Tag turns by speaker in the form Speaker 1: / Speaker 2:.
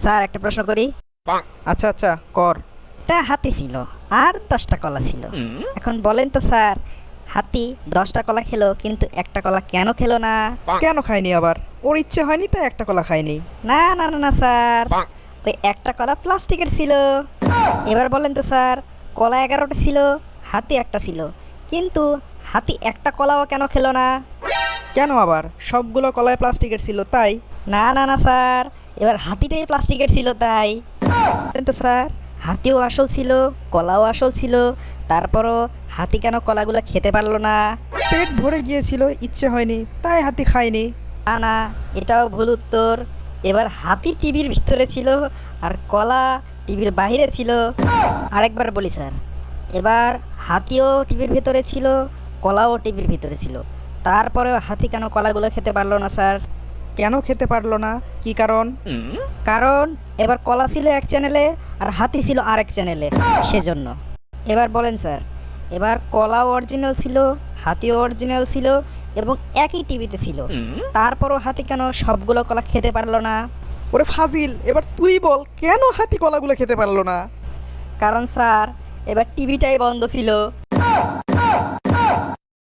Speaker 1: Sir একটা প্রশ্ন করি।
Speaker 2: আচ্ছা আচ্ছা কর।
Speaker 1: একটা হাতি ছিল আর 10টা কলা ছিল। এখন বলেন তো স্যার, হাতি 10টা কলা খেলো কিন্তু একটা কলা কেন খেলো না?
Speaker 2: কেন খায়নি আবার? ওর ইচ্ছে হয়নি তাই একটা কলা খায়নি।
Speaker 1: না না না না স্যার, ওই একটা কলা প্লাস্টিকের ছিল। এবার বলেন তো স্যার, কলা 11টা ছিল, হাতি একটা ছিল, কিন্তু হাতি একটা কলাও কেন খেলো না?
Speaker 2: কেন আবার? সবগুলো কলায় প্লাস্টিকের ছিল তাই।
Speaker 1: না না না স্যার, এবার হাতিটাই প্লাস্টিকের ছিল তাই। বলেন তো স্যার, হাতিও আসল ছিল, কলাও আসল ছিল, তারপরও হাতি কেন কলাগুলো খেতে পারলো না?
Speaker 2: পেট ভরে গিয়েছিল, ইচ্ছে হয়নি তাই হাতি খায়নি।
Speaker 1: না না, এটাও ভুল উত্তর। এবার হাতি টিভির ভিতরে ছিল আর কলা টিভির বাইরে ছিল। আরেকবার বলি স্যার, এবার হাতিও টিভির ভিতরে ছিল, কলাও টিভির ভিতরে ছিল, তারপরেও হাতি কেন কলাগুলো খেতে পারলো না স্যার?
Speaker 2: কেন খেতে পারলো না? কি কারণ?
Speaker 1: কারণ এবার কলা ছিল এক চ্যানেলে আর হাতি ছিল আরেক চ্যানেলে, সেজন্য। এবার বলেন স্যার, এবার কলাও অরিজিনাল ছিল, হাতিও অরিজিনাল ছিল এবং একই টিভিতে ছিল, তারপরও হাতি কেন সবগুলো কলা খেতে পারলো না?
Speaker 2: ওরে ফাজিল, এবার তুই বল কেন হাতি কলাগুলো খেতে পারলো না?
Speaker 1: কারণ স্যার, এবার টিভিটাই বন্ধ ছিল।